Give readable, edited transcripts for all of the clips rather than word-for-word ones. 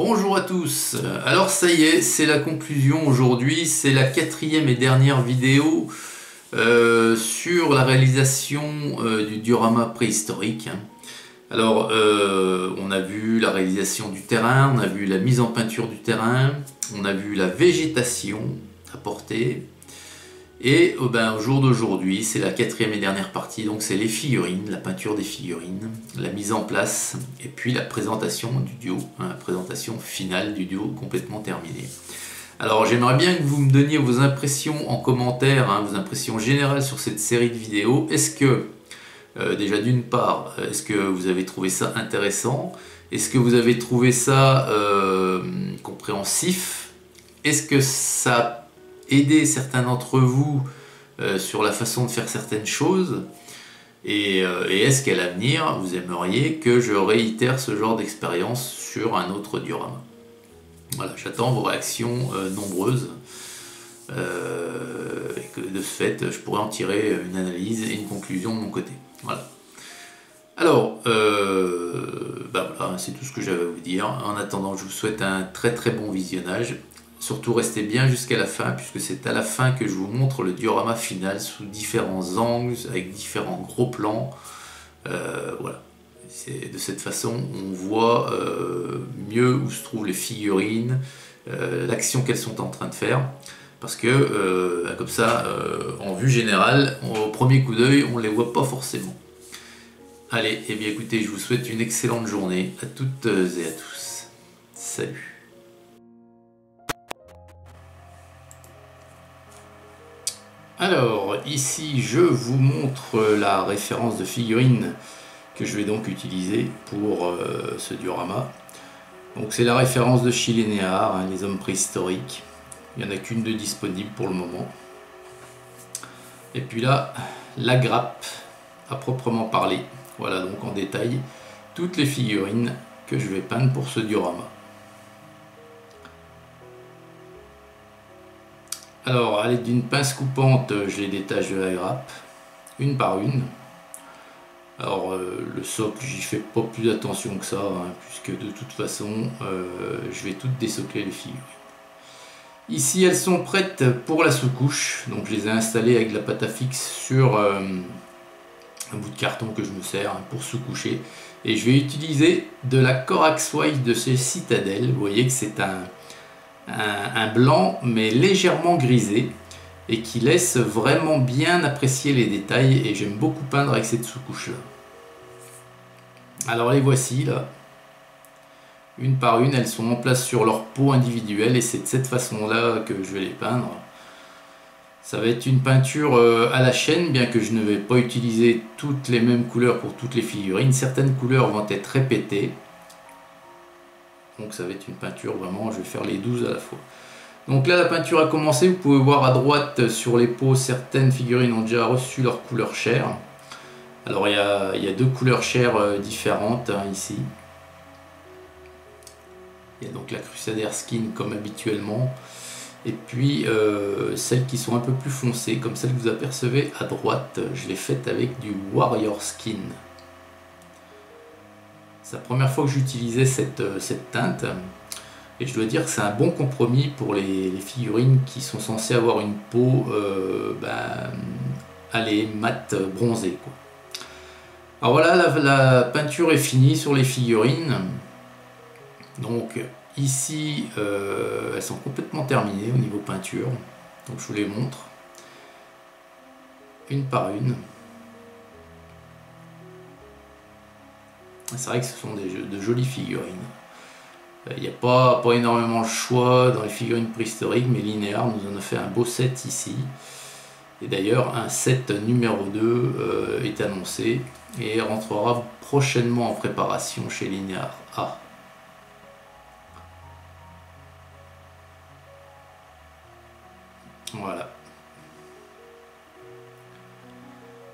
Bonjour à tous, alors ça y est, c'est la conclusion aujourd'hui, c'est la quatrième et dernière vidéo sur la réalisation du diorama préhistorique. Alors on a vu la réalisation du terrain, on a vu la mise en peinture du terrain, on a vu la végétation apportée. Et au jour d'aujourd'hui, c'est la quatrième et dernière partie, donc c'est les figurines, la peinture des figurines, la mise en place, et puis la présentation du duo, la présentation finale du duo complètement terminée. Alors j'aimerais bien que vous me donniez vos impressions en commentaire, vos impressions générales sur cette série de vidéos. Est-ce que, déjà d'une part, est-ce que vous avez trouvé ça intéressant? Est-ce que vous avez trouvé ça compréhensif? Est-ce que ça a aider certains d'entre vous sur la façon de faire certaines choses et est-ce qu'à l'avenir vous aimeriez que je réitère ce genre d'expérience sur un autre diorama? Voilà, j'attends vos réactions nombreuses et que de ce fait je pourrais en tirer une analyse et une conclusion de mon côté. Voilà. Alors, voilà, c'est tout ce que j'avais à vous dire. En attendant, je vous souhaite un très très bon visionnage. Surtout restez bien jusqu'à la fin, puisque c'est à la fin que je vous montre le diorama final sous différents angles, avec différents gros plans. Voilà. De cette façon, on voit mieux où se trouvent les figurines, l'action qu'elles sont en train de faire. Parce que, comme ça, en vue générale, au premier coup d'œil, on ne les voit pas forcément. Allez, eh bien écoutez, je vous souhaite une excellente journée à toutes et à tous. Salut! Alors, ici, je vous montre la référence de figurine que je vais donc utiliser pour ce diorama. Donc, c'est la référence de chez Linear, les hommes préhistoriques. Il n'y en a qu'une de disponible pour le moment. Et puis là, la grappe à proprement parler. Voilà donc en détail toutes les figurines que je vais peindre pour ce diorama. Alors, à l'aide d'une pince coupante, je les détache de la grappe, une par une. Alors, le socle, j'y fais pas plus attention que ça, puisque de toute façon, je vais toutes désocler les figurines. Ici, elles sont prêtes pour la sous-couche, donc je les ai installées avec de la pâte à fixe sur un bout de carton que je me sers pour sous-coucher. Et je vais utiliser de la Corax White de chez Citadel. Vous voyez que c'est un blanc mais légèrement grisé et qui laisse vraiment bien apprécier les détails, et j'aime beaucoup peindre avec cette sous-couche là. Alors les voici là, une par une, elles sont en place sur leur peau individuelle et c'est de cette façon là que je vais les peindre. Ça va être une peinture à la chaîne, bien que je ne vais pas utiliser toutes les mêmes couleurs pour toutes les figurines. Certaines couleurs vont être répétées. Donc ça va être une peinture vraiment, je vais faire les 12 à la fois. Donc là la peinture a commencé, vous pouvez voir à droite sur les peaux, certaines figurines ont déjà reçu leur couleur chair. Alors il y a deux couleurs chair différentes ici. Il y a donc la Crusader Skin comme habituellement. Et puis celles qui sont un peu plus foncées, comme celle que vous apercevez à droite, je l'ai faite avec du Warrior Skin. C'est la première fois que j'utilisais cette teinte et je dois dire que c'est un bon compromis pour les figurines qui sont censées avoir une peau allez, mate bronzée, quoi. Alors voilà, la peinture est finie sur les figurines. Donc ici elles sont complètement terminées au niveau peinture, donc je vous les montre une par une. C'est vrai que ce sont de jolies figurines. Il n'y a pas énormément de choix dans les figurines préhistoriques, mais Linear nous en a fait un beau set ici. Et d'ailleurs, un set numéro 2 est annoncé et rentrera prochainement en préparation chez Linear A. Voilà.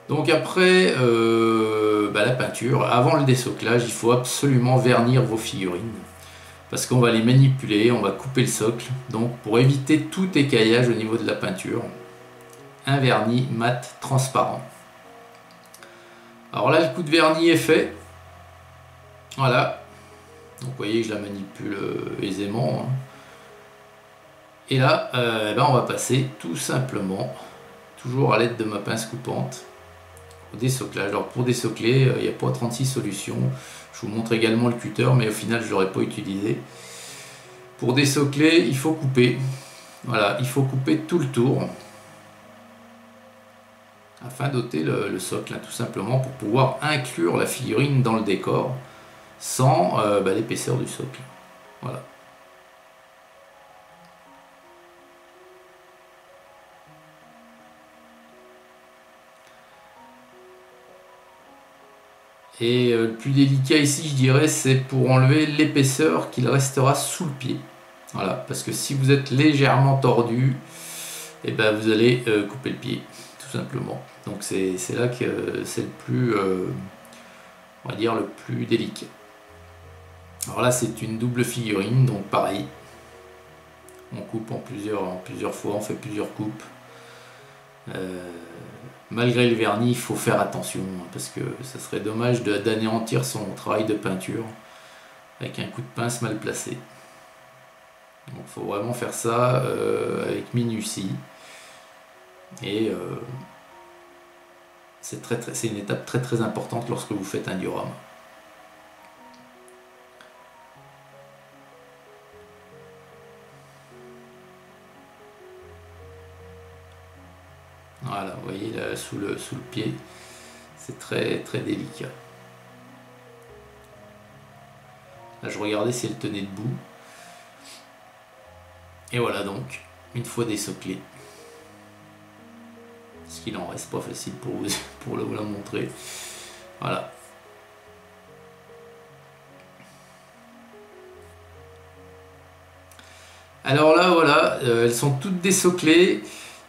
Donc après la peinture, avant le désoclage, il faut absolument vernir vos figurines parce qu'on va les manipuler, on va couper le socle. Donc pour éviter tout écaillage au niveau de la peinture, un vernis mat transparent. Alors là, le coup de vernis est fait. Voilà. Donc vous voyez que je la manipule aisément. Et là, on va passer tout simplement, toujours à l'aide de ma pince coupante, au désoclage. Alors pour désocler, il n'y a pas 36 solutions. Je vous montre également le cutter, mais au final je ne l'aurais pas utilisé. Pour désocler, il faut couper. Voilà, il faut couper tout le tour afin d'ôter le socle, tout simplement, pour pouvoir inclure la figurine dans le décor sans l'épaisseur du socle. Voilà. Et le plus délicat ici, je dirais, c'est pour enlever l'épaisseur qu'il restera sous le pied. Voilà, parce que si vous êtes légèrement tordu, et vous allez couper le pied, tout simplement. Donc c'est là que c'est le plus, on va dire, le plus délicat. Alors là, c'est une double figurine, donc pareil. On coupe en plusieurs fois, on fait plusieurs coupes. Malgré le vernis, il faut faire attention, parce que ça serait dommage d'anéantir son travail de peinture avec un coup de pince mal placé. Donc il faut vraiment faire ça avec minutie. Et c'est une étape très importante lorsque vous faites un diorama. Voilà, vous voyez là, sous le pied, c'est très délicat. Là, je regardais si elle tenait debout. Et voilà donc, une fois désoclé. Ce qu'il en reste, pas facile pour vous la montrer. Voilà. Alors là, voilà, elles sont toutes désoclées.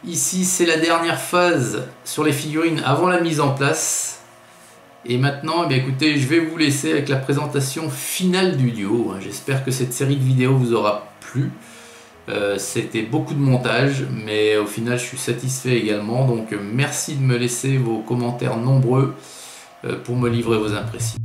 Ici, c'est la dernière phase sur les figurines avant la mise en place. Et maintenant, écoutez, je vais vous laisser avec la présentation finale du duo. J'espère que cette série de vidéos vous aura plu. C'était beaucoup de montage, mais au final, je suis satisfait également. Donc, merci de me laisser vos commentaires nombreux pour me livrer vos impressions.